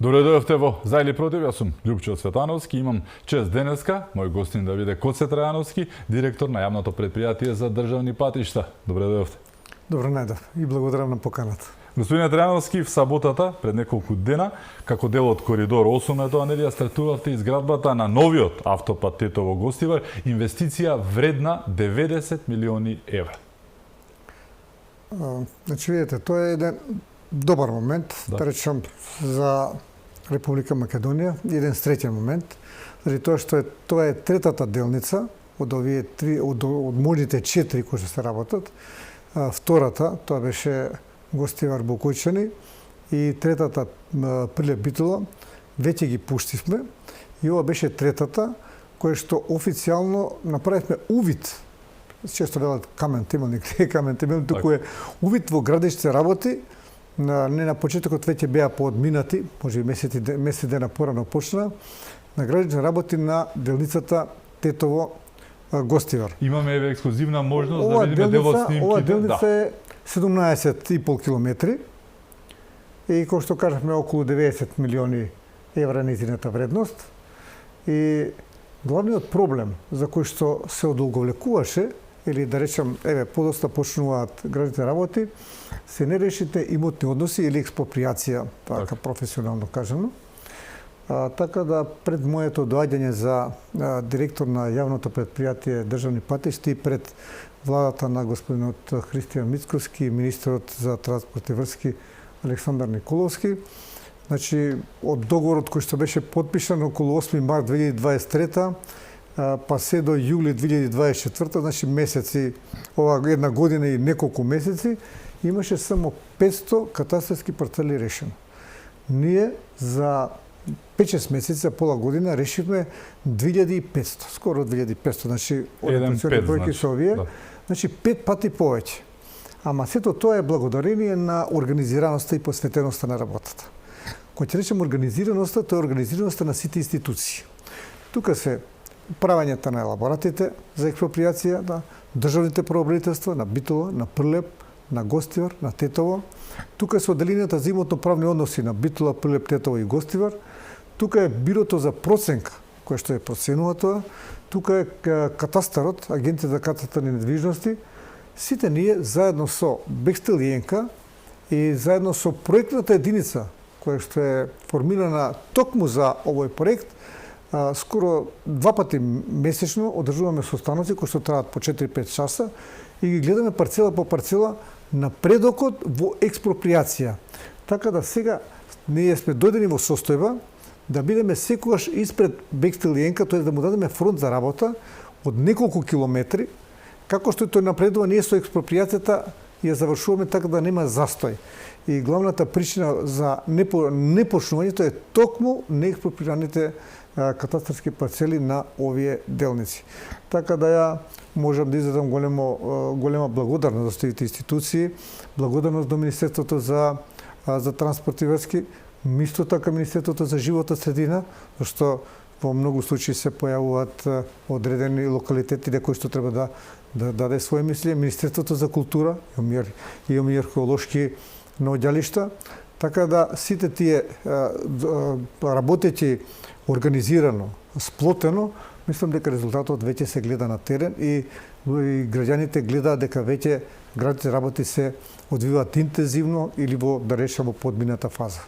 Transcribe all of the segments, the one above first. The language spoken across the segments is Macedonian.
Добре дојдовте во За или против, јас сум Љупчо Цветановски, имам чест денеска, мој гостин да биде Коце Трајановски, директор на јавното претпријатие за државни патишта. Добре дојдовте. Добро најдов и благодарам на поканата. Господине Трајановски, в саботата, пред неколку дена, како дел од Коридор 8 на тоа неделја стартувавте изградбата на новиот автопат Тетово-Гостивар, инвестиција вредна 90 милиони евра. Значи, видите, тоа е еден добар момент, да речам, за Република Македонија, еден среќен момент, заради тоа што тоа е третата делница од овие три, од можните 4 кои што се работат. Втората, тоа беше Гостивар Бокојчани, и третата Прилеп Битола, веќе ги пуштивме, и ова беше третата, која што официјално направивме увид. Често велат камен темел, некој камен темел, туку е увид во градиште работи. Не на почетокот веќе беа поодминати, може би месец дена порано почна, на градични работи на делницата Тетово-Гостивар. Имаме ексклузивна можност да видиме дел од снимките. Ова делница е 17,5 километри и, кој што кажавме, околу 90 милиони евра нејзината вредност. И главниот проблем за кој што се одолговлекуваше, или да речам, подоста почнуваат градите работи, се нерешите имотни односи или експроприација, така професионално кажано. Така да пред моето доаѓање за директор на јавното претпријатие државни патишти и пред владата на господинот Христијан Мицковски и министерот за транспорт и врски Александар Николовски, значи од договорот кој што беше подпишан околу 8 март 2023, па се до јули 2024, значи месеци, ова една година и неколку месеци, имаше само 500 катастарски парцели решено. Ние за 5-6 месеци, пола година, решивме 2500, скоро 2500, значи ориентациони проекти со овие, значи 5 пати повеќе. Ама сето тоа е благодарение на организираноста и посветеноста на работата. Кога ќе речем организираноста, тоа е организираноста на сите институции. Тука се правењето на елаборатите за експроприација, државните правобранителства на Битола, на Прилеп, на Гостивар, на Тетово. Тука се одделенијата за имотно-правни односи на Битола, Прилеп, Тетово и Гостивар. Тука е бирото за проценка, кое што е проценува тоа. Тука е катастарот, агенција за катастарни недвижности. Сите ние заедно со Бекстел и ЕНКА и заедно со проектната единица, која што е формирана токму за овој проект, скоро 2 пати месечно одржуваме состаноци кои што траат по 4-5 часа и ги гледаме парцела по парцела напредокот во експроприација. Така да сега ние сме дојдени во состојба да бидеме секогаш испред Бекстел и ЕНКА, тоа е да му дадеме фронт за работа од неколку километри, како што тој напредува, ние со експроприацијата ја завршуваме така да нема застој. И главната причина за непочнувањето е токму неекспроприираните катастарски парцели на овие делници. Така да ја можам да изразам голема благодарност за овие институции, благодарност до Министерството за транспорт и врски, исто така Министерството за животна средина, зашто во многу случаи се појавуваат одредени локалитети кои што треба да даде своје мисли, Министерството за култура, имаме археолошки наоѓалишта, така да сите тие работејќи организирано, сплотено, мислам дека резултатот веќе се гледа на терен и граѓаните гледаат дека веќе градите работи се одвиваат интензивно или да речам во подмината фаза.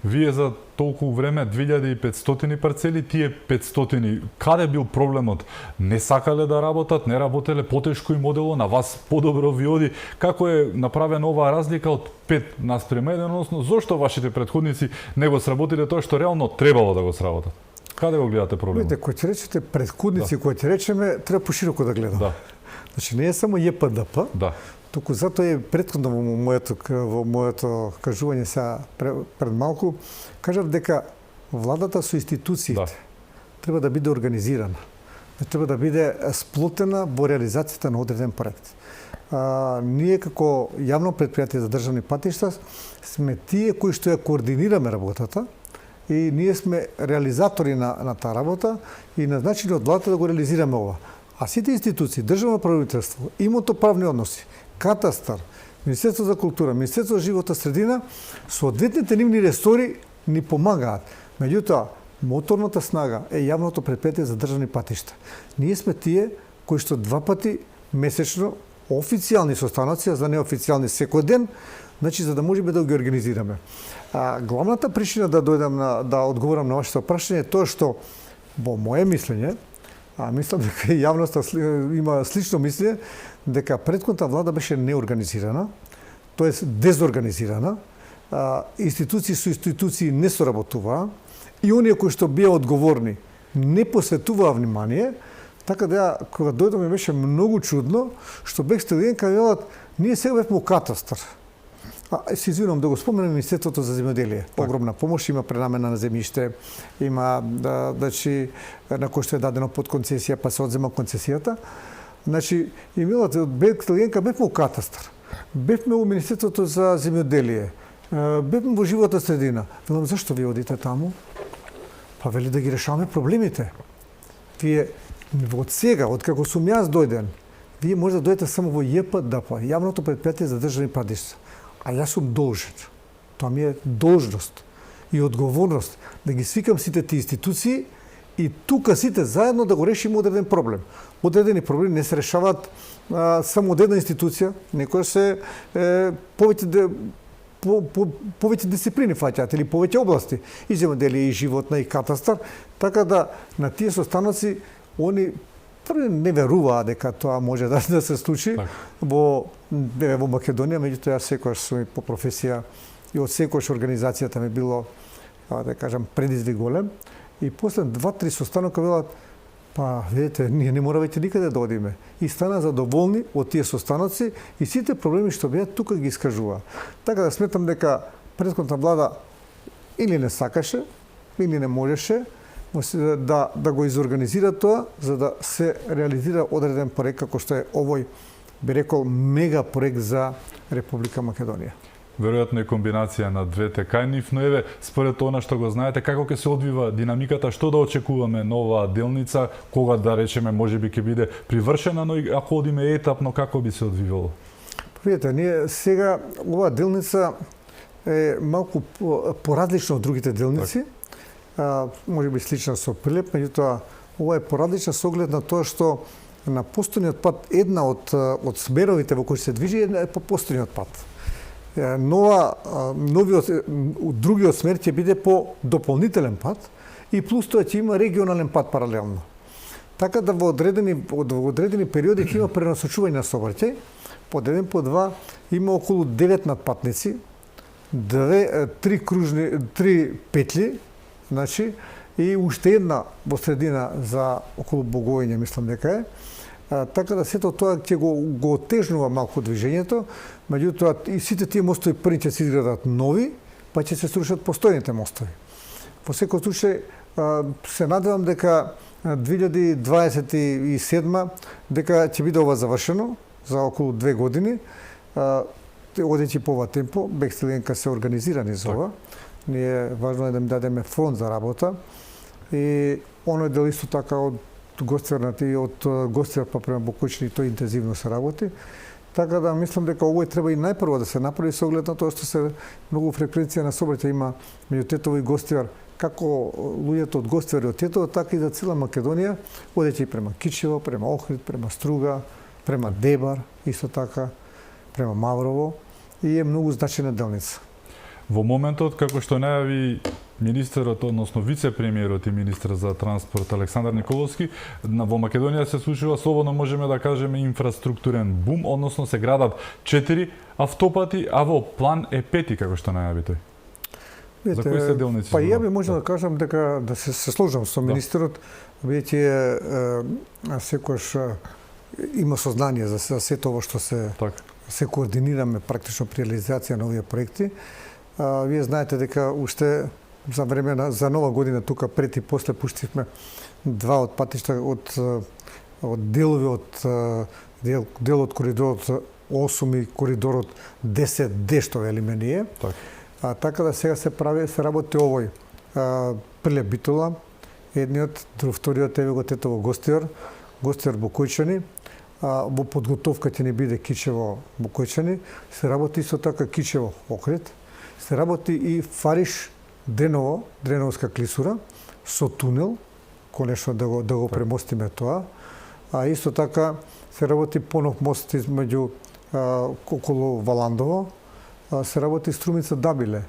Вие за толку време 2500 парцели, тие 500, каде бил проблемот? Не сакале да работат, не работеле, потешко им одело, на вас подобро ви оди. Како е направена оваа разлика од 5:1, односно зошто вашите претходници не го сработиле тоа што реално требало да го сработат? Каде го гледате проблемот? Видите, кога ќе речете претходници, кога ќе речеме, треба пошироко да гледаме. Значи не е само ЈПДП, туку затоа е претходно во моето кажување сега пред малку, кажав дека владата со институциите треба да биде организирана, треба да биде сплотена во реализацијата на одреден проект. Ние како јавно претпријатие за државни патишта сме тие кои што ја координираме работата и ние сме реализатори на таа работа и назначени од владата да го реализираме ова. А сите институции, државно правителство, имотно-правни односи, катастар, Министерство за култура, Министерство за животна средина, соодветните нивни ресори ни помагаат. Меѓутоа, моторната снага е јавното предпријатие за државни патишта. Ние сме тие кои што 2 пати месечно официјални состаноци, а за неофицијални секој ден, значи за да можеме да ги организираме. Главната причина да дојдам да одговорам на вашето прашање е тоа што во мое мислење, мислам дека јавноста има слично мислење, дека претходната влада беше неорганизирана, тоест дезорганизирана, институции со институции не соработуваа и оние кои што беа одговорни не посветуваа внимание, така да кога дојдов ми беше многу чудно што бех студентка велат ние сега бевме у катастар. Се извинувам да го споменам Министерството за земјоделие. Огромна помош, има пренамена на земјиште, има значи на кој што е дадено под концесија, па се одзема концесијата. Значи, и милат бев студентка бевме у катастар. Бевме у Министерството за земјоделие. Бевме во животна средина. Велам, зашто вие одите таму? Па вели да ги решаваме проблемите. Вие од сега, од како сум јас дојден, вие може да дојдете само во ЈПДП, јавното предпријатие за државни патишта. А јас сум должен. Тоа ми е должност и одговорност да ги свикам сите тие институции и тука сите заедно да го решиме одреден проблем. Одредени проблеми не се решаваат само од една институција, некој се повеќе дисциплини фаќаат или повеќе области, и земјоделие, и животна, и катастар, така да на тие состаноци они не веруваат дека тоа може да се случи во Македонија, меѓутоа јас секогаш сум по професија и од секогаш организацијата ми било, да кажам, предизвик голем. И после 2-3 состанока велат, па видите, ние не мора веќе никаде да одиме. И стана задоволни од тие состаноци и сите проблеми што беа тука ги искажува. Така да сметам дека претходната влада или не сакаше, или не можеше да го изорганизира тоа, за да се реализира одреден проект како што е овој, би рекол, мега проект за Република Македонија. Веројатно е комбинација на двете. Кај нив, но еве, според она што го знаете, како ќе се одвива динамиката, што да очекуваме на оваа делница, кога да речеме можеби ќе биде привршена, но и ако одиме етапно, како би се одвивало? Видете, ние сега оваа делница е малку поразлична од другите делници. Може би слична со Прилеп, меѓутоа ова е поразлична со оглед на тоа што на постојниот пат една од смеровите во кои се движи е по постојниот пат. Другиот смер ќе биде по дополнителен пат и плюс тоа ќе има регионален пат паралелно. Така да во одредени периоди ќе има пренасочување на сообраќај, по еден по два има околу 9 надпатници, 3 петли, значи, и уште една во средина за околу Боговиња, мислам дека е. Така да сето тоа ќе го отежнува малку движењето, меѓутоа и сите тие мостови први ќе се изградат нови, па ќе се срушат постојните мостови. Во секој случај се надевам дека 2027 дека ќе биде ова завршено за околу 2 години. Одејќи по ова темпо, Бекстеленка се организирани за ова. Ние важно е да им дадеме фонд за работа и оној дел исто така од Гостијарната и од Гостијар па према Бокојчини тој интензивно се работи. Така да мислам дека овој треба и најпрво да се направи со оглед на тоа што се многу фреквенција на сообраќај има меѓу Тетово и Гостијар, како луѓето од Гостијар и од Тетово, така и за цела Македонија, одејќи према Кичево, према Охрид, према Струга, према Дебар, исто така према Маврово, и е многу значајна делница. Во моментот, како што најави министерот, односно вице-премиерот и министер за транспорт Александар Николовски, во Македонија се случува слободно можеме да кажеме инфраструктурен бум, односно се градат 4 автопати, а во план е 5, како што најави тој. За кои се делници? Па ја би можел да кажам дека да се сложам со министерот, веќе секојаш има сознание за сето ово што се координираме практично при реализација на овие проекти. Вие знаете дека уште за време за нова година тука пред и после пуштивме 2 од патишта од делови од дел од коридорот 8 и коридорот 10D што велиме ние. Така да сега се работи овој Прилеп Битола, едниот, вториот еве го Тетово Гостијар, Гостијар Бокојчани. Во подготовка ќе ни биде Кичево Бокојчани, се работи исто така Кичево Охрид, се работи и Фариш Дреновска клисура со тунел, конечно да го премостиме тоа. А исто така се работи понов мост измеѓу околу Валандово, се работи Струмица Дабиле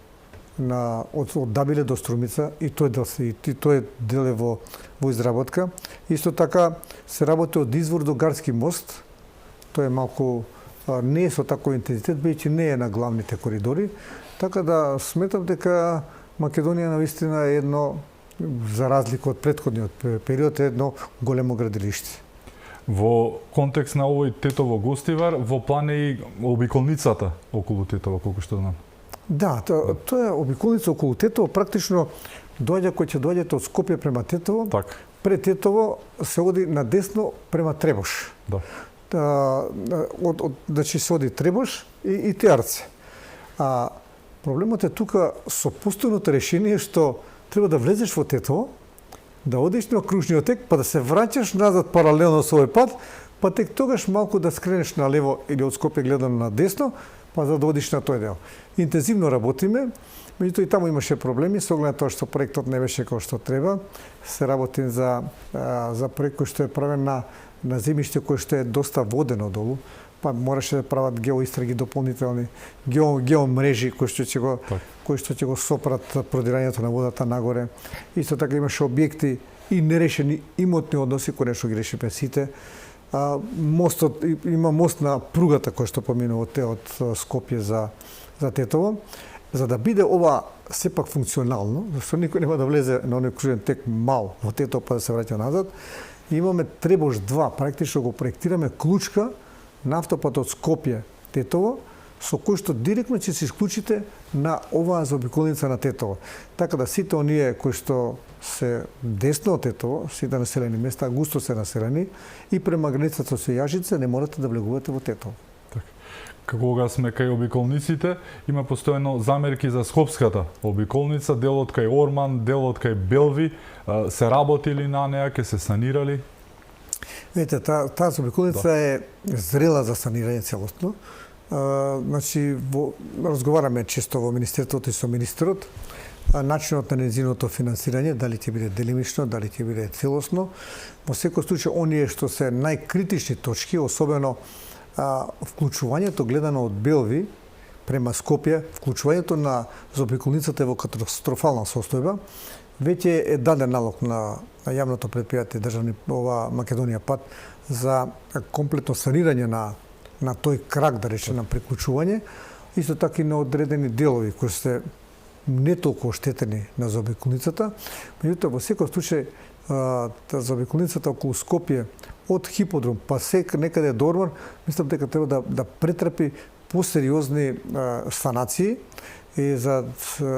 од Дабиле до Струмица и тој дел е во изработка. Исто така се работи од извор до Гарски мост. Тоа е малку не е со таков интензитет, бидејќи не е на главните коридори, така да сметам дека Македонија навистина е едно, за разлика од претходниот период, е едно големо градилиште. Во контекст на овој Тетово-Гостивар, во план е и обиколницата околу Тетово, колку што знам. Да, тоа е обиколница околу Тетово, практично кој ќе доаѓате од Скопје према Тетово, Так. пред Тетово се оди на десно према Требош. Да. Значи се оди Требош и Теарце. А проблемот е тука со постојното решение што треба да влезеш во Тетово, да одиш на кружниот тек, па да се враќаш назад паралелно со овој пат, па тек тогаш малку да скренеш на лево или од Скопје гледано на десно, па за да одиш на тој дел. Интензивно работиме, меѓутоа и таму имаше проблеми, со оглед на тоа што проектот не беше кој што треба. Се работи за проект кој што е правен на земјиште кој што е доста водено долу, па мораше да прават геоистраги дополнителни, геомрежи кои што ќе го сопрат продирањето на водата нагоре. Исто така имаше објекти и нерешени имотни односи кои нешто ги решиме сите. Мостот има мост на пругата кој што поминува од Скопје за Тетово. За да биде ова сепак функционално, зашто никој нема да влезе на оној кружен тек мал во Тетово па да се враќа назад, имаме Требош 2, практично го проектираме клучка на автопатот Скопје Тетово, со кој што директно ќе се исклучите на оваа заобиколница на Тетово. Така да сите оние кои што се десно од Тетово, сите населени места, густо се населени, и према границата со Јажица не морате да влегувате во Тетово. Кога сме кај обиколниците, има постојано замерки за Скопската обиколница, делот кај Орман, делот кај Белви, се работили на неа, ке се санирали? Видите, таа обиколница е зрела за санирање целосно. Значи, разговараме често во Министерството и со министерот, начинот на незиното финансирање, дали ќе биде делимично, дали ќе биде целосно. Во секој случај, оние што се најкритични точки, особено вклучувањето гледано од Белви према Скопје, вклучувањето на заобиколницата во катастрофална состојба, веќе е даден налог на јавното претпријатие државни Македонија пат за комплетно санирање на тој крак, да речем, на приклучување, исто така и на одредени делови кои се не толку оштетени на заобиколницата, меѓутоа во секој случај заобиколницата околу Скопје од Хиподром па некаде до Орман, мислам дека треба да претрпи посериозни санации и за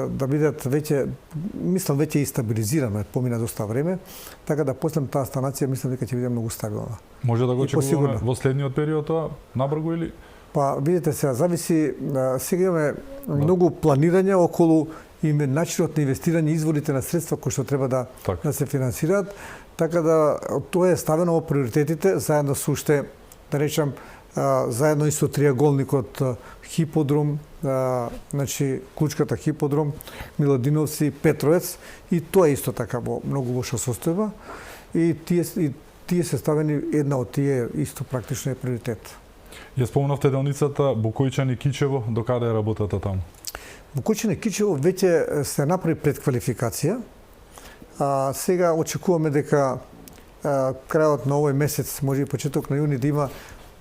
да бидат веќе, мислам веќе и стабилизирано, помина доста време, така да после таа санација мислам дека ќе биде многу стабилна. Може да го очекуваме во следниот период тоа набрзо или? Па видите сега, зависи, сега имаме многу планирање околу начинот на инвестирање, изворите на средства кои што треба да се финансираат, така да тоа е ставено во приоритетите заедно со уште, да речам, заедно и со триаголникот Хиподром, значи клучката Хиподром, Миладиновци, Петровец, и тоа е исто така во многу лоша состојба и тие се ставени, една од тие исто практично е приоритет. Ја спомнавте делницата Букојчани Кичево, до каде е работата таму? Букојчани Кичево веќе се направи предквалификација. Сега очекуваме дека крајот на овој месец, може и почеток на јуни, да има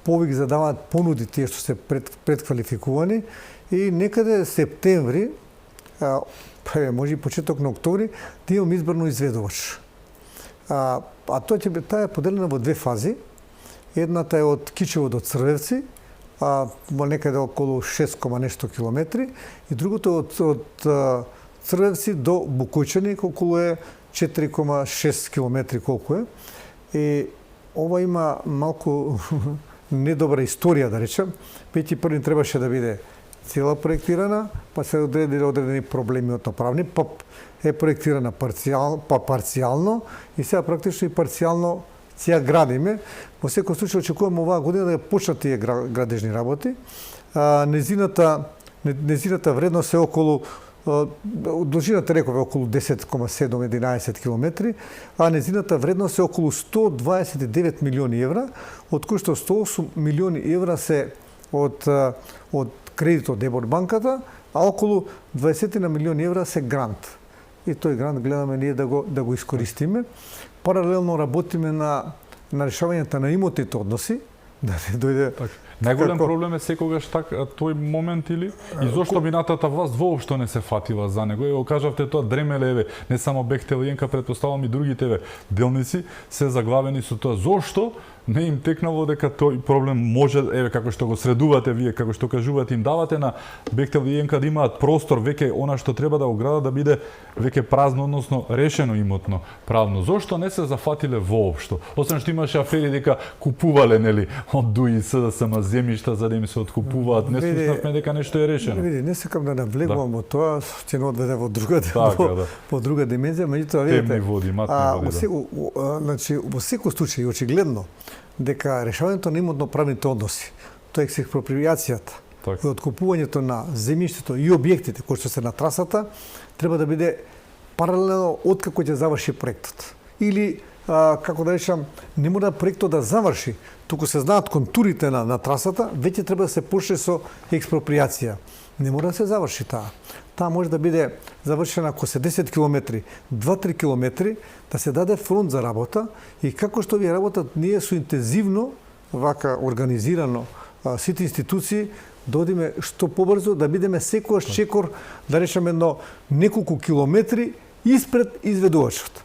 повик за даваат понуди тие што се предквалификувани и некаде септември, може и почеток на октомври, да имам избрано изведувач. Таа е поделена во две фази. Едната е од Кичево до Црвевци, во некаде околу 6, нешто километри, и другото е од Црвевци до Букојчани, околу е 4,6 километри колку е. И ова има малку недобра историја, да речем. Веќе први требаше да биде цела проектирана, па се одредени проблеми отправни, па е проектирана парцијално и сега практично и парцијално ќе ја градиме. Во секој случај очекуваме оваа година да ја почнат тие градежни работи. Незината вредност е околу должината реков е околу 10,7-11 километри, а незината вредност е околу 129 милиони евра, од кои што 108 милиони евра се од кредит од ЕБОР банката, а околу 20 на милиони евра се грант. И тој грант гледаме ние да го искористиме. Паралелно работиме на решавањето на имотните односи, да не дојде... Најголем проблем е секогаш тој момент или и зошто минатата власт воопшто не се фатила за него. Ево кажавте тоа дремеле, еве, не само Бехтел и Јенка, претпоставам и другите делници се заглавени со тоа. Зошто не им текнало дека тој проблем може, еве како што го средувате вие, како што кажувате, им давате на Бехтел и Јенка да имаат простор, веќе она што треба да го градат да биде веќе празно, односно решено имотно правно. Зошто не се зафатиле воопшто? Освен што имаше афери дека купувале, нели, од ДУИ, СДСМ земјишта за да им се откупуваат, не слушнавме дека нешто е решено. Види, не сакам да навлегувам во тоа, ќе не одведе во друга во друга димензија, меѓутоа видите. Темни води, матни води. Значи, во секој случај очигледно дека решавањето на имотно правните односи, тоа е експроприацијата, и откупувањето на земјиштето и објектите кои што се на трасата, треба да биде паралелно откако ќе заврши проектот. Или како да речам, не мора проектот да заврши, туку се знаат контурите на трасата, веќе треба да се почне со експроприација. Не мора да се заврши таа. Таа може да биде завршена ако се 10 километри, 2-3 километри, да се даде фронт за работа и како што ви работат ние со интензивно, вака организирано, сите институции, да одиме што побрзо, да бидеме секојаш чекор, да речеме неколку километри испред изведувачот.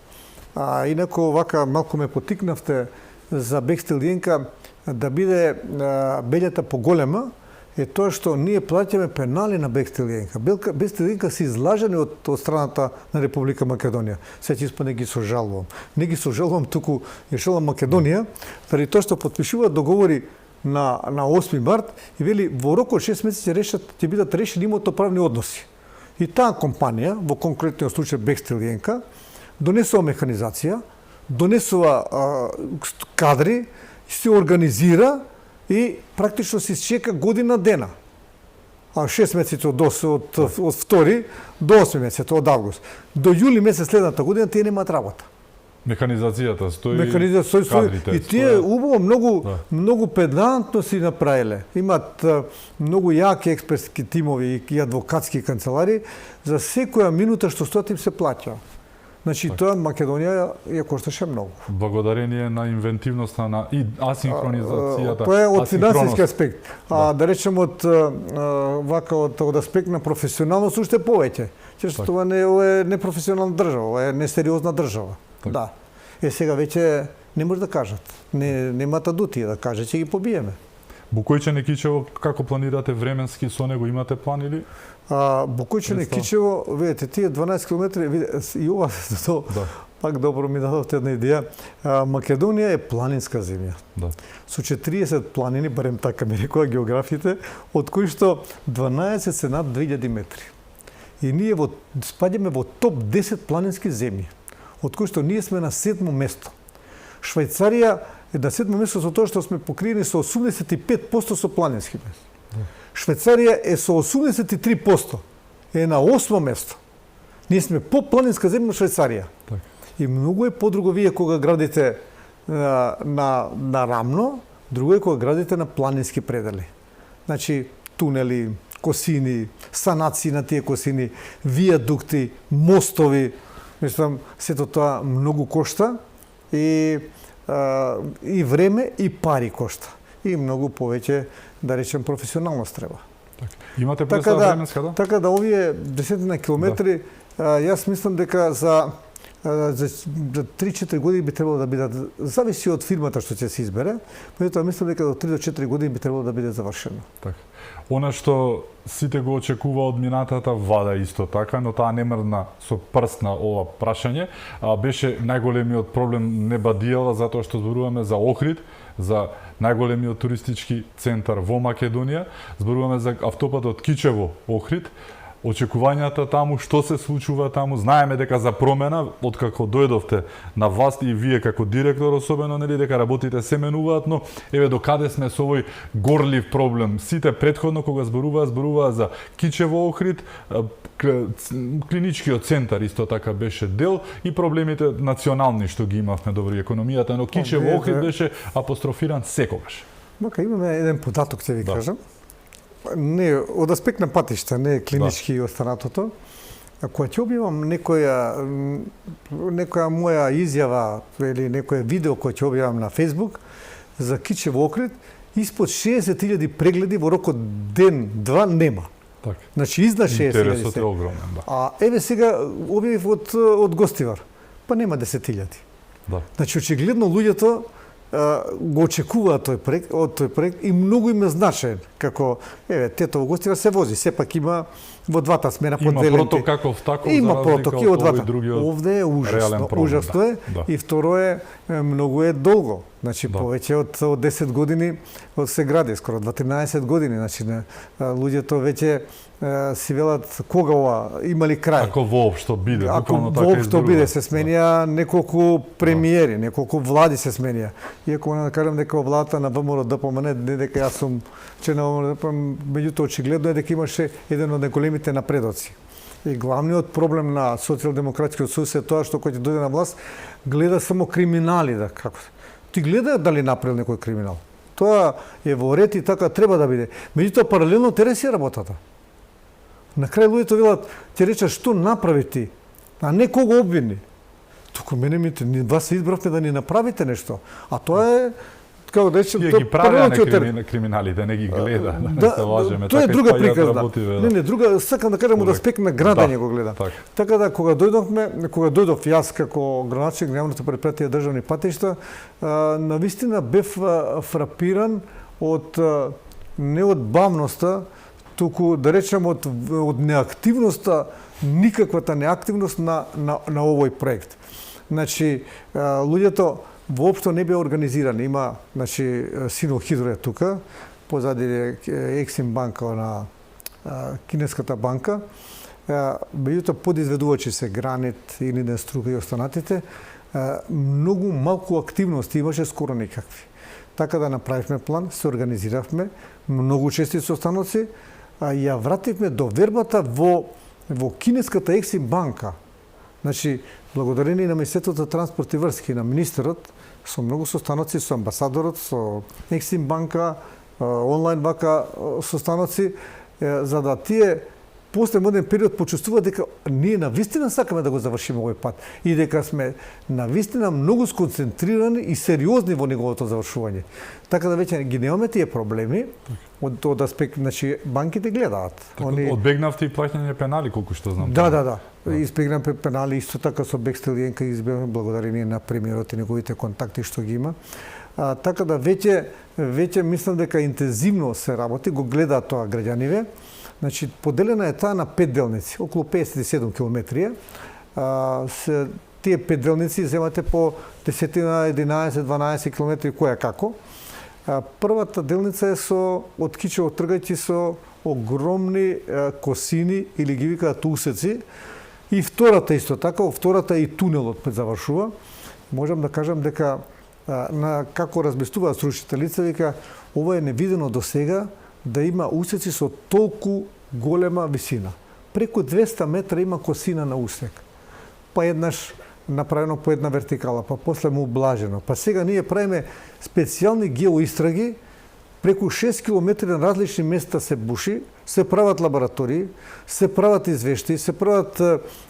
Инако, вака малку ме потикнавте за Бехтел и Јенка да биде белјата поголема, е тоа што ние плаќаме пенали на Бехтел и Јенка. Бехтел и Јенка се излажени од страната на Република Македонија. Сега испа не ги сожалувам. Не ги сожалувам, туку ја шалам Македонија, заради тоа што потпишуваат договори на 8 март и вели во рок од 6 месеци ќе бидат решени имотно-правни односи. И таа компанија, во конкретниот случај Бехтел и Јенка, донесува механизација, донесува кадри, се организира и практично се чека година дена. 6 месеци од 2 до 8 месеци од август. До јули месец следната година тие немаат работа. Механизацијата стои, кадрите. И тие убаво многу педантно си направиле. Имаат многу јаки експертски тимови и адвокатски канцелари, за секоја минута што стоат им се плаќа. Значи, тоа Македонија ја кошташе многу. Благодарение на инвентивноста и асинхронизацијата. Тоа е од финансиски аспект. Да речем од аспект на професионалност уште повеќе. Че тоа не е непрофесионална држава, ова е несериозна држава. Да. Сега веќе не може да кажат. Немаат адути да каже, ќе ги побиеме. Букојче Некичево, како планирате временски со него, имате план или? Букојче Некичево, видите, тие 12 километри, и ова, пак добро ми дадовте една идеја. Македонија е планинска земја. Со 40 планини, барем така ми рекоа географите, од кои што 12 се над 2000 метри. И ние спаѓаме во топ 10 планински земји, од кои што ние сме на 7-мо место. Швајцарија е на 7-мо место со тоа што сме покриени со 85% со планински места. Швајцарија е со 83%, е на 8-мо место. Ние сме по-планинска земја од Швајцарија. И многу е подруго вие кога градите на рамно, друго е кога градите на планински предели. Значи, тунели, косини, санации на тие косини, виадукти, мостови, мислам, сето тоа многу кошта и време и пари кошта. И многу повеќе, да речем, професионалност треба. Имате представа временска, да? Така да овие 10 на километри, јас мислам дека за 3-4 години би требало да бидат, зависи од фирмата што ќе се избере, меѓутоа мислам дека до 3 до 4 години би требало да биде завршено. Така. Она што сите го очекува од минатата влада исто така, но таа не мрдна со прст на ова прашање, беше најголемиот проблем Небадијала затоа што зборуваме за Охрид, за најголемиот туристички центар во Македонија, зборуваме за автопатот Кичево-Охрид. очекувањата таму, што се случува таму. Знаеме дека за промена, откако дојдовте на власт и вие како директор особено, нели, дека работите се менуваат, но еве до каде сме со овој горлив проблем. Сите претходно кога зборуваа за Кичево Охрид, клиничкиот центар исто така беше дел и проблемите национални што ги имавме до економијата, но Кичево Охрид беше апострофиран секогаш. Мака имаме еден податок, ќе ви кажам. Не, од аспект на патишта, не клинички и останатото. Кога ќе објавам некоја моја изјава или некој видео кој ќе објавам на Facebook за Кичево Охрид, испод 60.000 прегледи во рок од ден-два нема. Така. Значи изнад 60.000. Интересот е огромен, да. А еве сега објавив од Гостивар, па нема 10.000. Да. Значи очигледно луѓето го очекуваат од тој проект и многу им е значаен. Како, еве, Тетово Гостивар се вози, сепак има во двата смена поделените. Има проток каков таков, има протоки од двата. Другиот Овде е ужасно, ужасно е. Да. И второ е, многу е долго. Значи, да. Повеќе од 10 години се гради, скоро 13 години. Значи, луѓето веќе си велат кога ова има ли крај. Ако воопшто биде, ако воопшто биде, се сменија неколку премиери, неколку влади се сменија. Иако не кажам дека владата на ВМРО ДПМН, не дека јас сум член на ВМРО ДПМН, меѓутоа очигледно е дека имаше еден од најголемите напредоци. И главниот проблем на Социјалдемократскиот сојуз е тоа што кој ќе дојде на власт гледа само криминали, да како. Ти гледа дали направил некој криминал. Тоа е во ред и така треба да биде. Меѓутоа паралелно тереси работата. На крај луѓето велат, ќе речат што направи ти, а не кого обвини. Туку мене ми вас избравте да ни направите нешто. А тоа е како да речем, тоа ги прави криминалите, не ги гледа, да се лажеме. Тоа е друга приказна. Не, друга, сакам да кажам од аспект на градење го гледам. Така да кога дојдов јас како градоначелник на јавното предпријатие државни патишта, навистина бев фрапиран од не од бавноста, туку да речем од неактивноста, никаквата неактивност на овој проект. Значи, луѓето воопшто не беа организирани. Има, значи, Синол Хидро е тука, позади е Ексим банка на Кинеската банка. Меѓутоа подизведувачи се Гранит, Илинден Струга и останатите, многу малку активности имаше, скоро никакви. Така да направивме план, се организиравме, многу чести состаноци, ја вративме до вербата во Кинеската Ексим банка. Значи, благодарение на Министерството за транспорт и врски, на министерот, со многу состаноци, со амбасадорот, со Ексим банка, онлайн банка состаноци, за да тие после моден период почувствуваат дека ние навистина сакаме да го завршиме овој пат и дека сме навистина многу сконцентрирани и сериозни во неговото завршување. Така да веќе ги немаме тие проблеми од аспект, значи банките гледаат. Одбегнавте и плаќање пенали, колку што знам. Да. Избегнавме пенали исто така со Бекстел Јенка, избегнавме благодарение на премиерот и неговите контакти што ги има. Така да веќе мислам дека интензивно се работи, го гледаат тоа граѓаниве. Значи, поделена е таа на 5 делници, околу 57 километри. Тие 5 делници земате по 10, 11, 12 километри која како. Првата делница е од Кичево тргајќи со огромни косини или ги викаат усеци. И втората исто така, втората и тунелот пред завршува. Можам да кажам дека како разместуваат стручните лица, вика ова е невидено до сега, да има усеци со толку голема висина. Преку 200 метра има косина на усек. Па еднаш направено по една вертикала, па после му облажено. Па сега ние правиме специјални геоистраги, преку 6 километри на различни места се буши, се прават лаборатории, се прават извештаи, се прават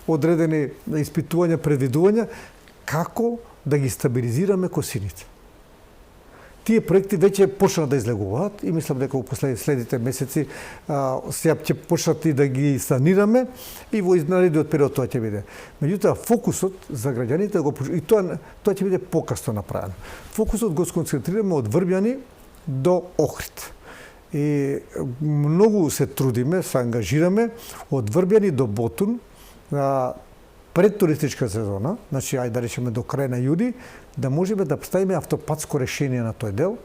одредени испитувања, предвидувања, како да ги стабилизираме косините. Тие проекти веќе почна да излегуваат и мислам дека во следните месеци сега ќе почнат и да ги санираме и во изнаредниот период тоа ќе биде. Меѓутоа фокусот за граѓаните и тоа ќе биде покасно направено. Фокусот го сконцентрираме од Врбјани до Охрид. И многу се трудиме, се ангажираме од Врбјани до Ботун пред туристичка сезона, значи ајде да речеме до крај на јуни, да можеме да ставиме автопатско решение на тој дел,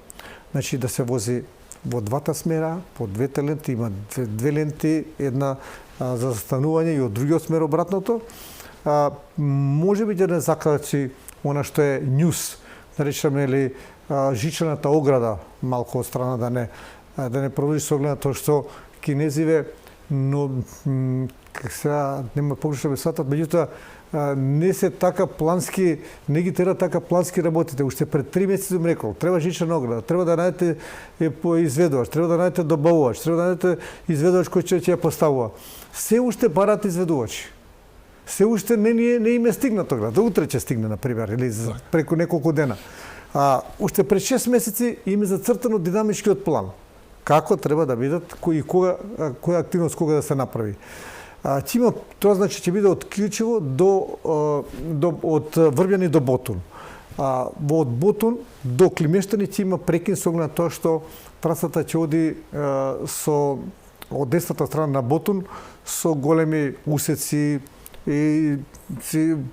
значи да се вози во двата смера, по двете ленти, има две ленти, една за застанување и од другиот смер обратното. Може би да не закачи она што е њус, да речеме ли жичената ограда малку од страна да не продолжи со оглед на тоа што кинезиве, но сега нема погрешно ме сватат, меѓутоа не се така плански, не ги тера така плански работите. Уште пред 3 месеци им рекол, треба жичена ограда, треба да најдете изведувач, треба да најдете добавувач, треба да најдете изведувач кој ќе ја поставува. Се уште барат изведувачи. Се уште не им стигна ограда. Утре ќе стигне, например, или преку неколку дена. Уште пред 6 месеци им е зацртано динамичкиот план. Како треба да бидат и која активност кога да се направи. Тоа значи ќе биде од Клучево од Врбјани до Ботун. Од Ботун до Климештани ќе има прекин со оглед на тоа што трасата ќе оди од десната страна на Ботун со големи усеци и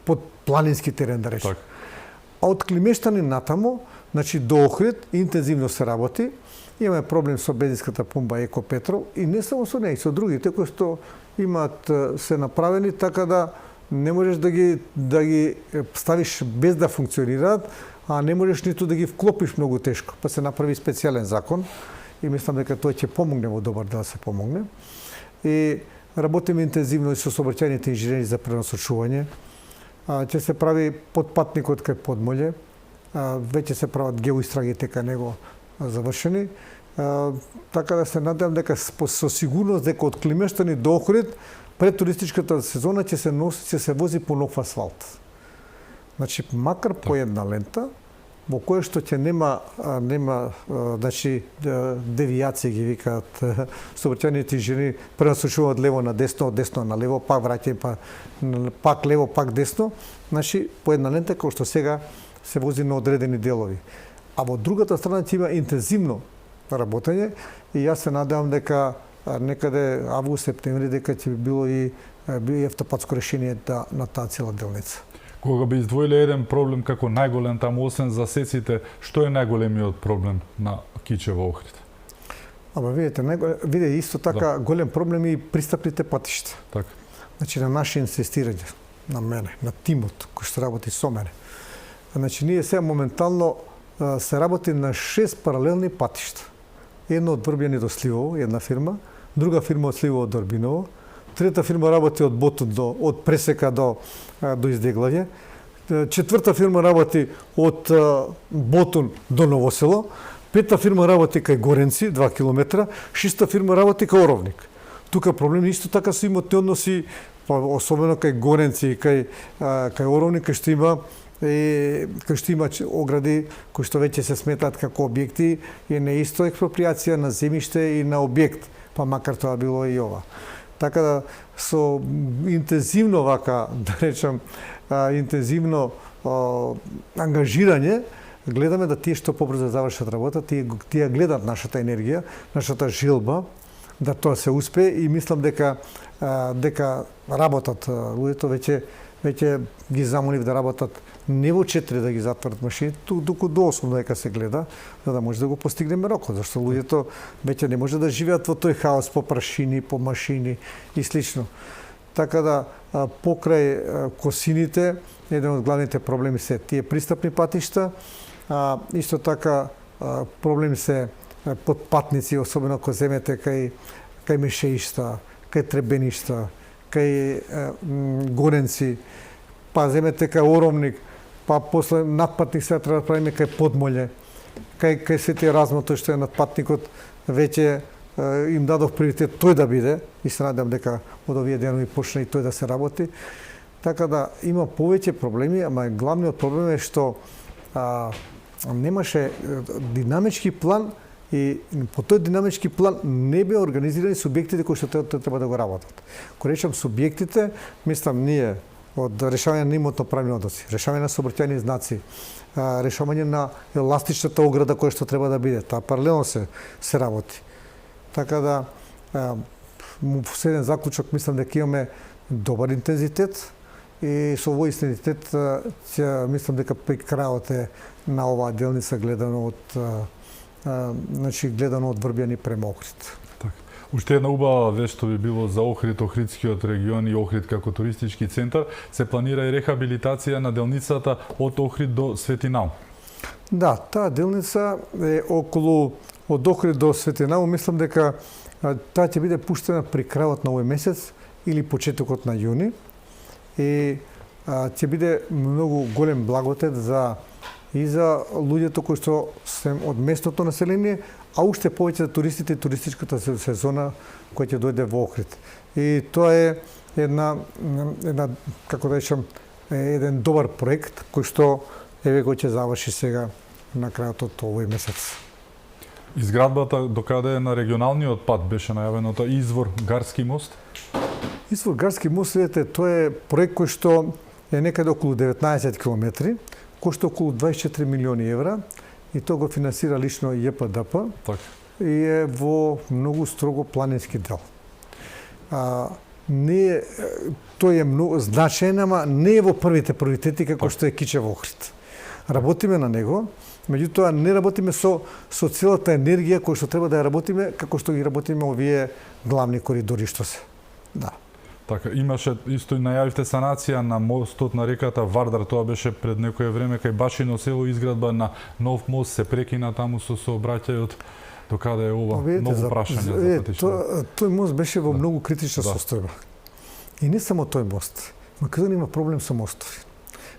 под планински терен, да речем. А од Климештани натамо, значи до Охрид, интензивно се работи. Имаме проблем со бензинската пумпа Еко Петрол и не само со неја, и со другите кои што имаат се направени, така да не можеш да ги ставиш без да функционираат, а не можеш ниту да ги вклопиш многу тешко. Па се направи специјален закон и мислам дека тој ќе помогне во добар дел се помогне. И работиме интензивно и со сообраќајните инженери за пренасочување. Ќе се прави подпатникот кај Подмолје, веќе се прават геоистрагите кај него завршени. Така да се надевам дека со сигурност дека од Климештани до Охрид пред туристичката сезона ќе се вози по нов асфалт. Значи макар по една лента во која што ќе нема значи девијации ги викаат сообраќајните инженери, пренасочуваат лево на десно, од десно на лево, пак враќање пак лево, пак десно, значи по една лента кој што сега се вози на одредени делови. А во другата страна ќе има интензивно работење и јас се надевам дека некаде август, септември дека ќе било и автопатско решение на таа цела делница. Кога би издвоиле еден проблем како најголем таму, освен засеците, што е најголемиот проблем на Кичево Охрид? Видите исто така голем проблем и пристапните патишта. Така. Значи на наше инсистирање, на мене, на тимот кој што работи со мене. Значи ние сега моментално се работи на 6 паралелни патишта. Едно од Врбјани до Сливово, една фирма, друга фирма од Сливово до Орбиново, трета фирма работи од Ботун од Пресека до Издеглање, четврта фирма работи од Ботун до Новосело, пета фирма работи кај Горенци, 2 километра, шеста фирма работи кај Оровник. Тука проблем исто така со имотни односи, особено кај Горенци и кај Оровник, кај што има огради кои што веќе се сметаат како објекти и не исто експроприација на земјиште и на објект, па макар тоа било и ова. Така да со интензивно да речам, интензивно ангажирање, гледаме да тие што побрзо завршат работа, тие гледат нашата енергија, нашата желба да тоа се успее и мислам дека работат луѓето веќе ги замолив да работат не во 4 да ги затворат машини, туку до 8 дека се гледа, за да може да го постигнеме рокот, зашто луѓето веќе не може да живеат во тој хаос по прашини, по машини и слично. Така да покрај косините, еден од главните проблеми се тие пристапни патишта, исто така проблеми се подпатници, особено кога земете кај Мешеишта, кај Требеништа, кај Горенци, па земете кај Оровник, па после надпатник сега треба да правиме кај Подмолје, кај се тие размоти што е надпатникот, веќе им дадов приоритет тој да биде и се надам дека од овие денови почне и тој да се работи. Така да има повеќе проблеми, ама главниот проблем е што немаше динамички план и по тој динамички план не беа организирани субјектите кои што треба да го работат. Кога речам субјектите, мислам ние од решавање на имотно-правни односи, решавање на сообраќајни знаци, решавање на еластичната ограда која што треба да биде, таа паралелно се работи. Така да со еден заклучок мислам дека имаме добар интензитет и со овој интензитет мислам дека при крајот е на оваа делница гледано од значи гледано од Врбјани према Охрид. Така. Уште една убава вест што би било за Охрид, Охридскиот регион и Охрид како туристички центар, се планира и рехабилитација на делницата од Охрид до Светинал. Да, таа делница е околу од Охрид до Светинал, мислам дека таа ќе биде пуштена при крајот на овој месец или почетокот на јуни и ќе биде многу голем благодет и за луѓето кои што се од местното население, а уште повеќе за туристите и туристичката сезона која ќе дојде во Охрид. И тоа е една како да речам, еден добар проект кој што еве го ќе заврши сега на крајот од овој месец. Изградбата докаде е на регионалниот пат беше најавеното Извор Гарски мост? Извор Гарски мост, видите, тоа е проект кој што е некаде околу 19 километри, кошта околу 24 милиони евра и тоа го финансира лично ЈПДП и е во многу строго планински дел. Тој е многу значаен, ама не е во првите приоритети како што е Кичево Охрид. Работиме на него, меѓутоа не работиме со целата енергија која што треба да ја работиме како што ги работиме овие главни коридори што се. Да. Така, имаше исто и најавивте санација на мостот на реката Вардар, тоа беше пред некое време кај Башино село, изградба на нов мост се прекина таму со сообраќајот. Докаде е ова? Многу прашања за патишта. Тој мост беше во многу критична состојба. И не само тој мост. Македонија има проблем со мостови.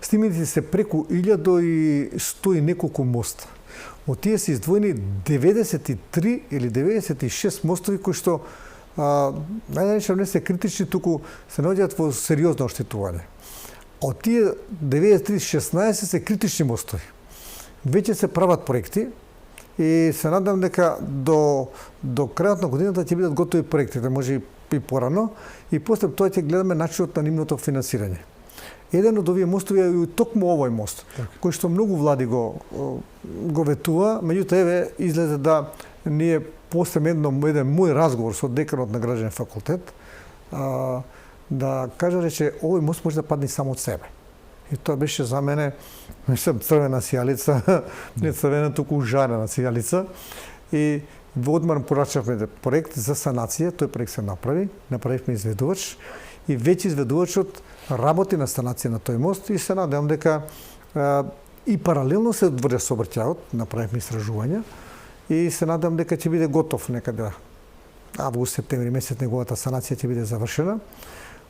Стимите се преку 1100 и неколку моста. Од тие се издвоени 93 или 96 мостови кои што најнаречено не се критични, туку се наоѓаат во сериозно оштетување. Од тие 93-16 се критични мостови. Веќе се прават проекти и се надам дека до крајот на годината ќе бидат готови проектите, може и порано, и после тоа ќе гледаме начинот на нивното финансирање. Еден од овие мостови е и токму овој мост, кој што многу влади го ветува, меѓутоа еве излезе да ние после еден мој разговор со деканот на граѓанен факултет, да кажа рече овој мост може да падне само од себе. И тоа беше за мене, мислам, црвена сијалица, не црвена, туку жарена сијалица. И во одмар порачавме проект за санација, тој проект се направивме изведувач и веќе изведувачот работи на санација на тој мост и се надевам дека и паралелно се врде сообраќајот, направивме истражувања и се надам дека ќе биде готов некаде август, септември месец неговата санација ќе биде завршена.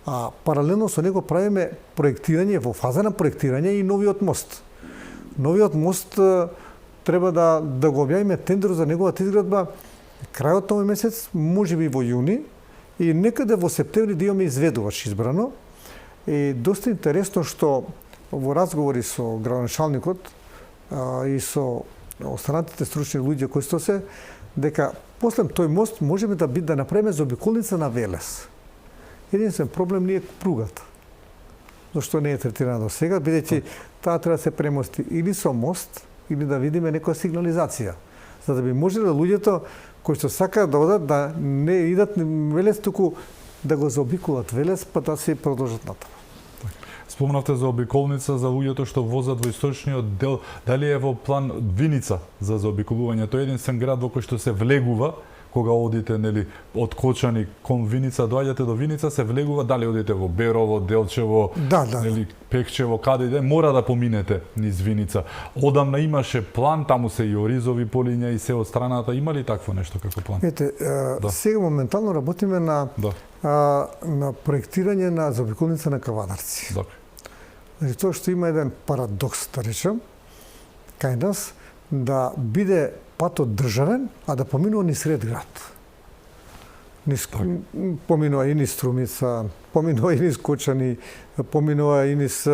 А паралелно со него правиме проектирање, во фаза на проектирање и новиот мост. Новиот мост треба да го објавиме тендер за неговата изградба крајот на овој месец, можеби во јуни и некаде во септември да имаме изведувач избрано. И доста интересно што во разговори со градоначалникот и со останатите стручни луѓе кои што се, дека после тој мост можеме да направиме заобиколница на Велес. Единствен проблем не е пругата. Зашто не е третирана до сега, бидејќи таа треба да се премости или со мост, или да видиме некоја сигнализација, за да би можеле луѓето кои што сакаат да одат да не идат Велес, туку да го заобиколат Велес, па да се продолжат натаму. Спомнавте за обиколница за луѓето што возат во источниот дел. Дали е во план Виница за заобиколување? Тој е единствен град во кој што се влегува кога одите, нели, од Кочани кон Виница, доаѓате до Виница, се влегува, дали одите во Берово, Делчево, нели, Пекчево, каде иде, мора да поминете низ Виница. Одамна имаше план, таму се и оризови полиња и се од страната, има ли такво нешто како план? Ете, сега моментално работиме на проектирање на заобиколница на Кавадарци. Значи, тоа што има еден парадокс, да речем, кај нас, да биде патот државен, а да поминува низ сред град. Поминува и низ Струмица, поминува и низ Кочани, поминува и низ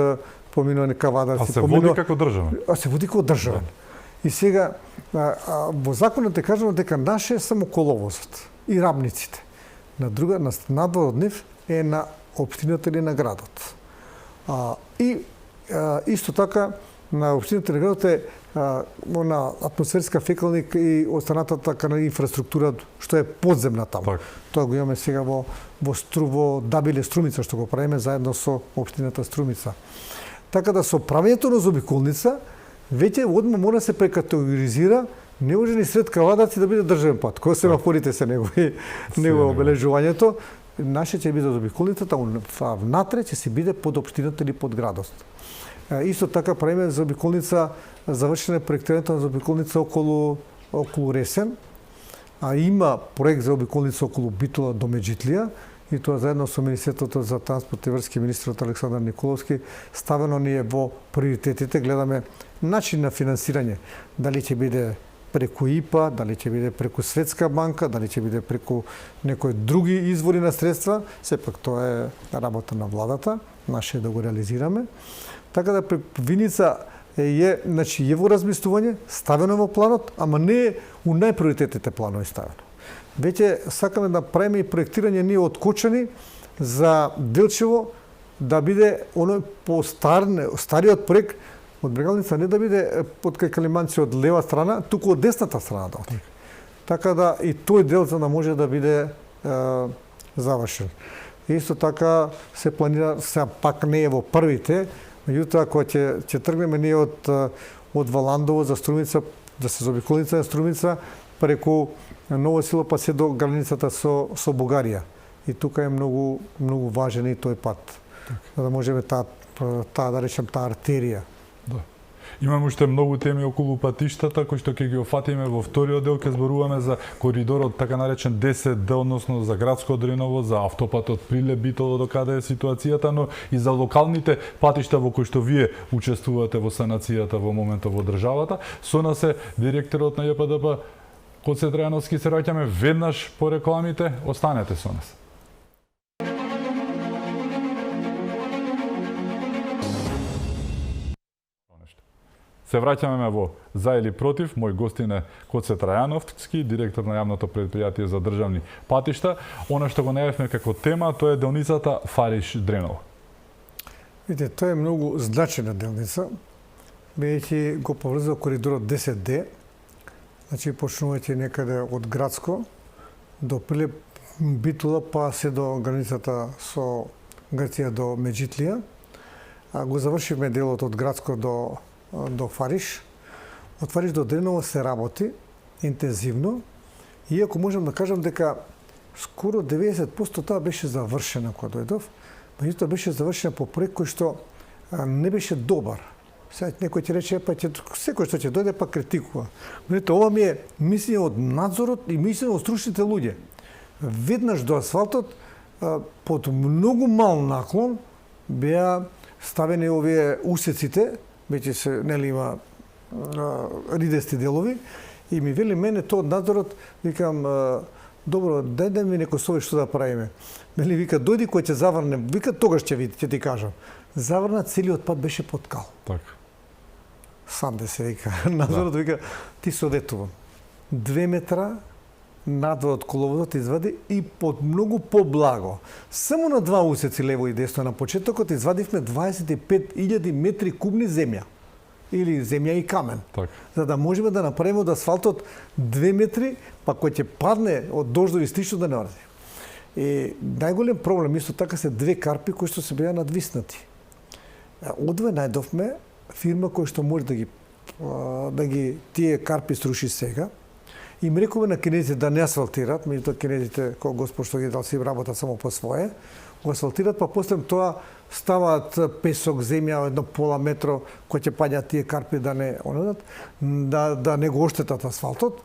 Кавадарци. А се води како државен? А се води како државен. И сега, во законот е кажано дека наше е само коловозот и рабниците. Надвор од нив е на општината или на градот. И исто така, на општината или градот е на атмосферска фекалник и останатата инфраструктура што е подземна таму. Тоа го имаме сега во Дабиле Струмица, што го правиме заедно со општината Струмица. Така да со правењето на заобиколница, веќе одма мора да се прекатегоризира не може ни сред Кавадаци да биде државен пат. Кој семафорите се негово обележувањето, наше ќе биде заобиколницата, а внатре ќе си биде под општината или под градот. Исто така правиме заобиколница, завршено проектирањето на заобиколница околу Ресен, а има проект за заобиколница околу Битола до Меджитлија, и тоа заедно со Министерството за транспорт и врски, министрот Александар Николовски, ставено ни е во приоритетите, гледаме начин на финансирање, дали ќе биде преку ИПА, дали ќе биде преку Светска банка, дали ќе биде преку некои други извори на средства, сепак тоа е работа на владата, наше е да го реализираме. Така да Виница значи е во размислување, ставено во планот, ама не е у најприоритетните планови ставено. Веќе сакаме да правиме и проектирање ние од Кочани за Делчево да биде оној стариот проект од Брегалница, не да биде под кај Калиманци од лева страна, туку од десната страна да оди. Така да и тој дел за да може да биде завршен. Исто така се планира, сега пак не е во првите, меѓутоа кога ќе тргнеме ние од Валандово за Струмица, да се заобиколница на Струмица преку Ново село па се до границата со Бугарија. И тука е многу важен и тој пат. За да можеме таа да речем таа артерија. Да. Имаме уште многу теми околу патиштата кои што ќе ги офатиме во вториот дел, ќе зборуваме за коридорот така наречен 10D, односно за градско Дриново, за автопатот Прилеп Битола до каде е ситуацијата, но и за локалните патишта во кои што вие учествувате во санацијата во моментот во државата. Со нас е директорот на ЈПДП Коце Трајановски, се враќаме веднаш по рекламите, останете со нас. Се враќаме во За или против. Мој гостин е Коце Трајановски, директор на јавното претпријатие за државни патишта. Она што го најавивме како тема, тоа е делницата Фариш-Дреново. Видите, тоа е многу значена делница, бидејќи го поврзува коридорот 10D. Значи, почнувајќи некаде од градско до Прилеп Битола, па се до границата со Грција до Меджитлија. Го завршивме делот од градско до Фариш. Од Фариш до Дреново се работи интензивно, иако можам да кажам дека скоро 90% таа беше завршена кога дојдов, меѓутоа беше завршена по проект кој што не беше добар. Сега некој ќе рече, па секој што ќе дојде па критикува. Видите, ова ми е мислење од надзорот и мислење од стручните луѓе. Веднаш до асфалтот, под многу мал наклон, беа ставени овие усеците, веќе се нели има ридести делови, и ми вели мене тоа од надзорот, викам, добро, дај ми некој совет што да правиме. Нели вика, дојди кој ќе заврне, вика тогаш ќе ти кажам. Заврна целиот пат беше под кал. Така. Сам да се вика. Надзорот вика, ти се одетувам. 2 метра надвор од коловодот извади и под многу поблаго. Само на 2 усеци лево и десно на почетокот извадивме 25.000 метри кубни земја. Или земја и камен. Так. За да можеме да направиме од асфалтот 2 метри, па кој ќе падне од дождови слично да не орди. И најголем проблем исто така се 2 карпи кои што се беа надвиснати. Одве најдовме фирма која што може да ги тие карпи сруши сега. И им рекове на кинезите да не асфалтират, меѓутоа кинезите, кој Господ што ги дал, си работат само по свое, го асфалтират, па после тоа ставаат песок, земја, едно пола метро, кој ќе паѓаат тие карпи да не онадат, да не го оштетат асфалтот.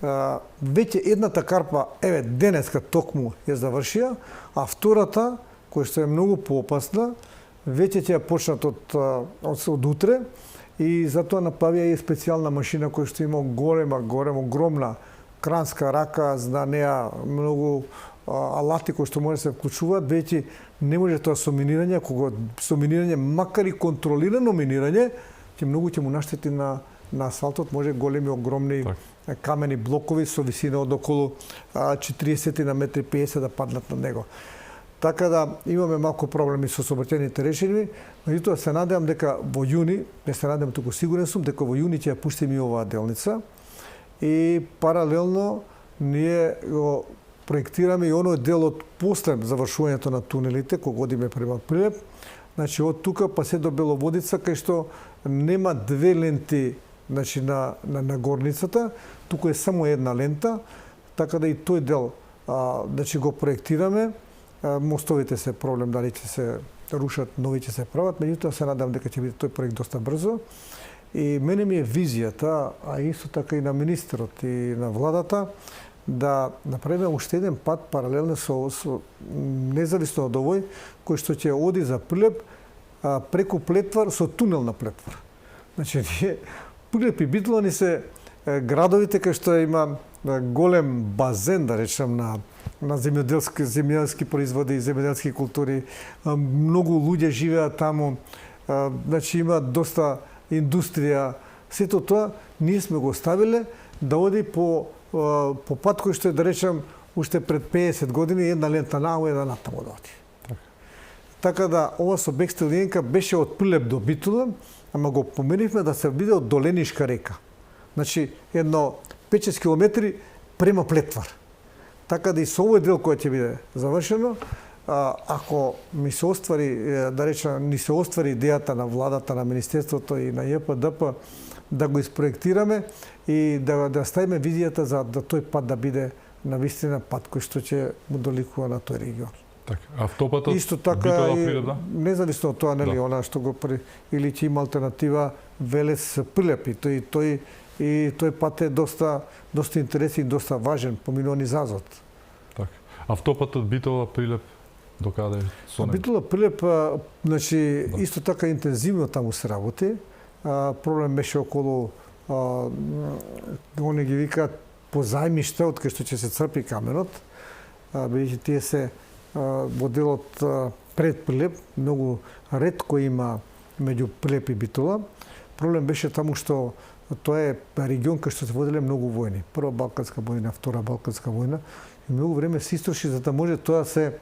Веќе едната карпа, еве, денеска токму ја завршија, а втората, која што е многу поопасна, веќе ќе ја почнат од утре, и затоа направија и специјална машина која што има огромна кранска рака, за неа многу алати кои што може да се вклучуваат, веќе не може тоа со минирање, кога со минирање, макар и контролирано минирање, ќе му наштети на асфалтот, може големи, огромни камени блокови со висина од околу 40 на метри 50 да паднат на него. Така да имаме малку проблеми со сообраќајните решени, меѓутоа се надевам дека во јуни, не се надевам, туку сигурен сум дека во јуни ќе ја пуштиме и оваа делница и паралелно ние го проектираме и оној дел од после завршувањето на тунелите кога одиме према Прилеп. Значи од тука па се до Беловодица кај што нема 2 ленти значи на горницата, туку е само една лента, така да и тој дел значи го проектираме. Мостовите се проблем, дали ќе се рушат, нови ќе се прават, меѓутоа се надам дека ќе биде тој проект доста брзо. И мене ми е визијата, а исто така и на министерот и на владата, да направиме уште еден пат паралелно со независно од овој, кој што ќе оди за Прилеп преку Плетвар со тунел на Плетвар. Значи, Прилеп и Битола ни се градовите кај што има голем базен, да речем, на земјоделски производи и земјоделски култури. Многу луѓе живеат таму, значи има доста индустрија. Сето тоа ние сме го оставиле да оди по пат кој што е, да речем, уште пред 50 години една лента нао, една натаму да оди. Така да ова со Бекстел линија беше од Прилеп до Битола, ама го поменивме да се биде од Доленишка река. Значи едно 5-6 километри према Плетвар. Така да и со овој дел кој ќе биде завршено, ако ми се оствари, да речем, ни се оствари идејата на владата, на Министерството и на ЈПДП да го испроектираме и да ставиме визијата за да тој пат да биде навистина пат кој што ќе му доликува на тој регион. Така, автопатот исто така Прилеп, да? Независно од тоа, нели, она што го или ќе има алтернатива Велес Прилеп и тој пат е доста интересен и доста важен, поминува низ Азот. Така. Автопатот Битола Прилеп до каде со него? Битола Прилеп, значи исто така интензивно таму се работи. Проблем беше околу они ги викаат позајмишта од кај што ќе се црпи каменот. Бидејќи тие се во делот пред Прилеп, многу ретко има меѓу Прилеп и Битола. Проблем беше таму што тоа е регион кај што се воделе многу војни. Прва Балканска војна, втора Балканска војна и многу време се истроши за да може тоа се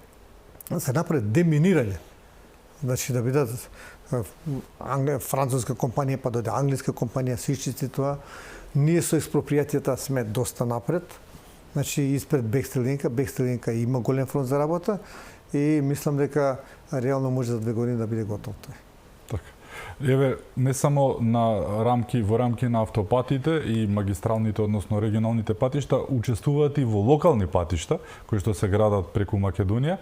направи деминирање. Значи да бидат француска компанија, па дојде англиска компанија, сичици тоа. Ние со експропријацијата сме доста напред. Значи испред Бекстел линија има голем фронт за работа и мислам дека реално може за 2 години да биде готов тој. Така. Еве, не само во рамки на автопатите и магистралните, односно регионалните патишта, учествуваат и во локални патишта, кои што се градат преку Македонија.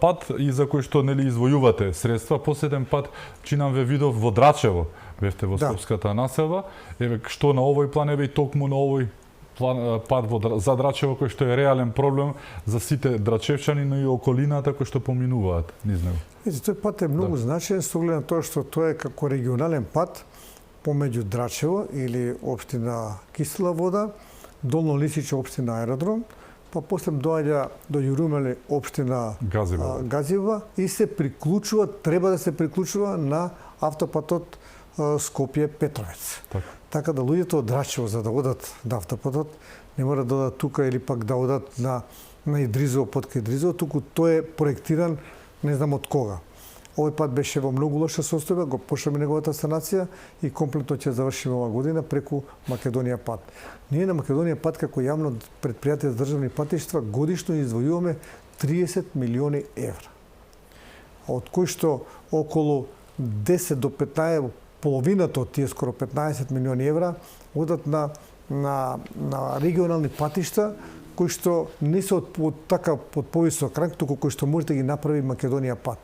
Пат и за кој што нели извојувате средства, последен пат чинам ве видов во Драчево, бевте во Скопската населба. Еве, што на овој план, еве и токму на овој пат за Драчево, кој што е реален проблем за сите драчевчани, но и околината кои што поминуваат низ него. Тој пат е многу значаен со оглед на тоа што тоа е како регионален пат помеѓу Драчево или општина Кисела вода, Долно Лисиче општина Аеродром, па после доаѓа до Јурумели општина Газиева и се приклучува, треба да се приклучува на автопатот Скопје Петровец. Така да луѓето од Драчево за да одат на автопатот не мора да одат тука или пак да одат на Идризово, под Идризово, туку тој е проектиран не знам од кога. Овој пат беше во многу лоша состојба, го почнеме неговата санација и комплетно ќе завршиме ова година преку Македонија пат. Ние на Македонија пат како јавно предпријатие за државни патиштва годишно извојуваме 30 милиони евра. Од кои што околу 10 до 15, половината од тие скоро 15 милиони евра одат на регионални патишта кои што не се од повисок ранг, туку кои што може да ги направи Македонија пат.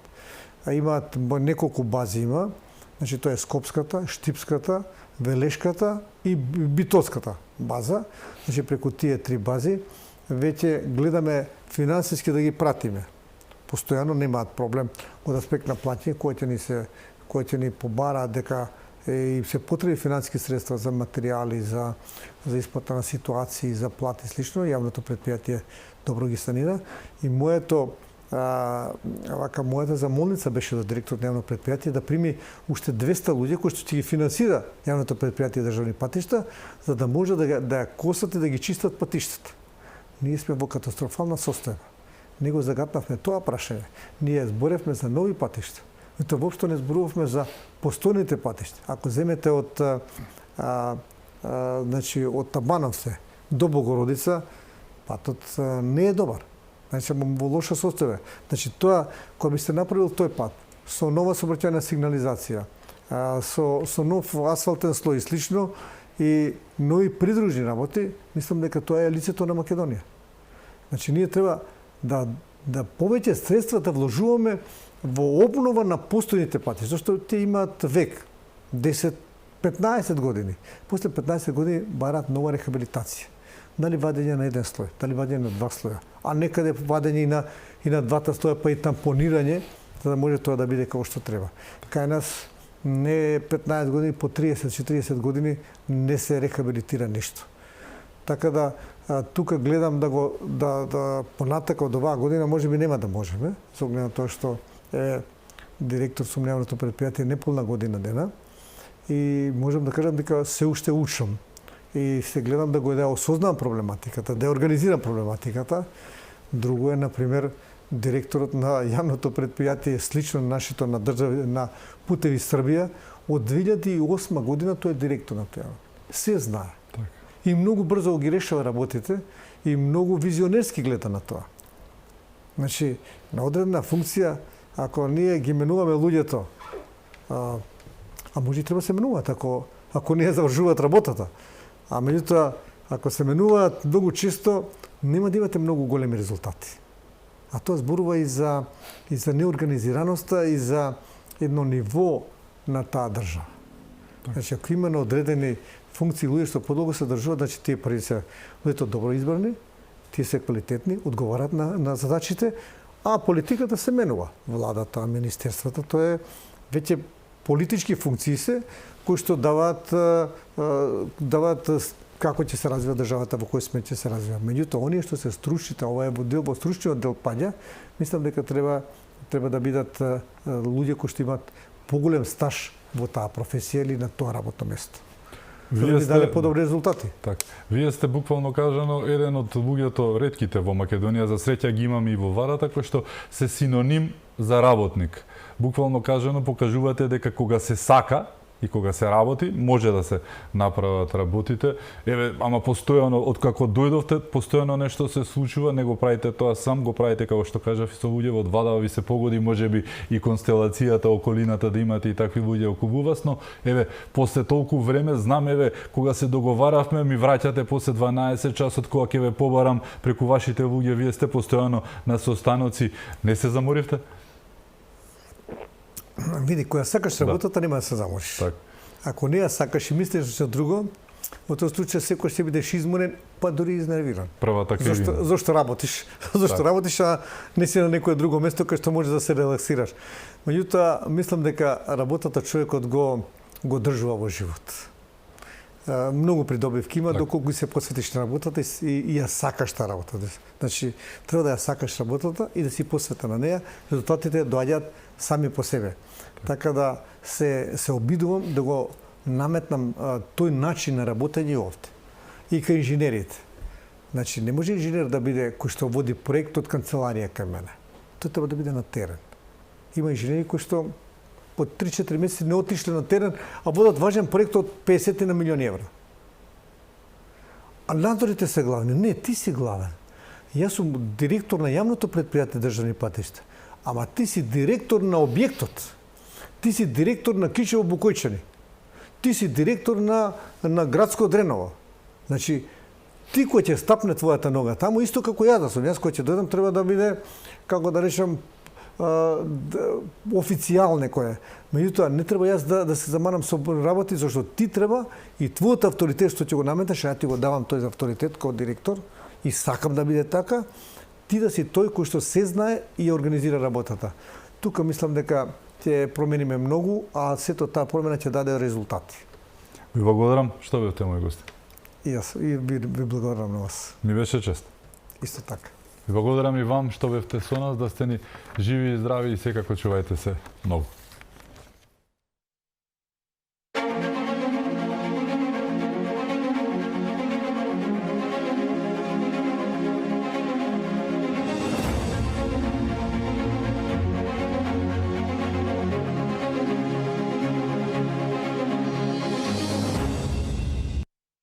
Имаат неколку бази има, значи тоа е Скопската, Штипската, Велешката и Битолската база. Значи преку тие 3 бази веќе гледаме финансиски да ги пратиме. Постојано немаат проблем од аспект на плаќање кои ќе ни побараат дека и се потреби финансиски средства за материјали, за исплата на ситуации, за плати и слично. Јавното предпријатие добро ги санира и мојата замолница беше до директорот на јавно предпријатие да прими уште 200 луѓе кои што ќе ги финансира јавното предпријатие државни патишта, за да може да ја косат и да ги чистат патиштата. Ние сме во катастрофална состојба. Не го загатнавме тоа прашање. Ние зборевме за нови патишта. Тоа воопшто не зборувавме за постојните патишта. Ако земете од Табановце до Богородица, патот не е добар. Значи во лоша состојба. Значи тоа кога би се направил тој пат со нова сообраќајна сигнализација, со нов асфалтен слој и слично, и нови придружни работи, мислам дека тоа е лицето на Македонија. Значи ние треба да повеќе средства да вложуваме во обнова на постојните пати, зашто те имаат век, 10-15 години. После 15 години бараат нова рехабилитација. Дали вадење на еден слој, дали вадење на два слоја, а некаде вадење и на двата слоја, па и тампонирање, за да може тоа да биде како што треба. Кај нас не 15 години, по 30-40 години не се рехабилитира ништо. Така да тука гледам да понатака од оваа година можеби нема да можеме, со оглед на тоа што е директор сум на јавното предпријатие неполна година дена и можам да кажам дека се уште учам и се гледам да осознавам проблематиката, да организирам проблематиката. Друго е, например, директорот на јавното предпријатие слично на нашето на Путеви Србија од 2008 година тој е директор на тоа. Се знае. Так. И многу брзо ги решава работите и многу визионерски гледа на тоа. Значи, на одредна функција, ако ние ги менуваме луѓето, а може и треба се менуваат ако не завршуваат работата. А меѓутоа, ако се менуваат многу често, нема да имате многу големи резултати. А тоа зборува и за неорганизираноста и за едно ниво на таа држава. Значи, ако има на одредени функции луѓе што подолго се држуваат, значи тие први се луѓето добро избрани, тие се квалитетни, одговарат на задачите, а политиката се менува. Владата, министерствата, тоа е веќе политички функции се кои што даваат како ќе се развива државата, во кој смет ќе се развива. Меѓутоа, оние што се стручните, ова е во стручниот дел паѓа, мислам дека треба да бидат луѓе кои што имаат поголем стаж во таа професија или на тоа работно место. Вие сте дали подобри резултати. Так. Вие сте буквално кажано еден од луѓето ретките во Македонија, за среќа ги имаме и во Варата, кој што се синоним за работник. Буквално кажано покажувате дека кога се сака и кога се работи, може да се направат работите. Еве, ама постојано, откако дојдовте, постојано нешто се случува, не го правите тоа сам, го правите, како што кажав, со луѓе од Вадава ви се погоди, можеби и констелацијата, околината да имате и такви луѓе околу вас, но еве, после толку време, знам, еве, кога се договаравме, ми враќате после 12 часот, кога ќе ве побарам преку вашите луѓе, вие сте постојано на состаноци, не се заморивте? Види, која сакаш работата, нема да се замориш. Так. Ако не ја сакаш и мислиш за друго, во тој случај секој ќе бидеш изморен, па дури изнервиран. Првата кривина. Зошто работиш? Зошто работиш, а не си на некое друго место кај што можеш да се релаксираш. Меѓутоа, мислам дека работата човекот го држува во живот. Многу придобивки има доколку се посветиш на работата и ја сакаш таа работа. Значи, треба да ја сакаш работата и да си посвета на неја, резултатите доаѓаат сами по себе. Така да се обидувам да го наметнам тој начин на работење овде. И кај инженерите. Значи, не може инженер да биде кој што води проект од канцеларија кај мене. Тој треба да биде на терен. Има инженери кои што по 3-4 месеци не отишле на терен, а водат важен проект од 50 на милиони евра. А надзорите се главни. Не, ти си главен. Јас сум директор на јавното предпријатие државни патишта. Ама ти си директор на објектот. Ти си директор на Кичево Букојчани. Ти си директор на градско Дреново. Значи, ти кој ќе стапне твојата нога таму, исто како ја да сум. Јас кој ќе дојдам треба да биде, како да речам, официјал некој. Меѓутоа, не треба јас да се замарам со работи, зашто ти треба и твојот авторитет што ќе го наметаш, ја ти го давам тој авторитет како директор и сакам да биде така, ти да си тој кој што се знае и ја организира работата. Тука мислам дека ќе промениме многу, а сето таа промена ќе даде резултати. Ви благодарам што бевте мои гости. И јас ви благодарам на вас. Ми беше чест. Исто така. Ви благодарам и вам што бевте со нас, да сте ни живи и здрави и секако чувајте се многу.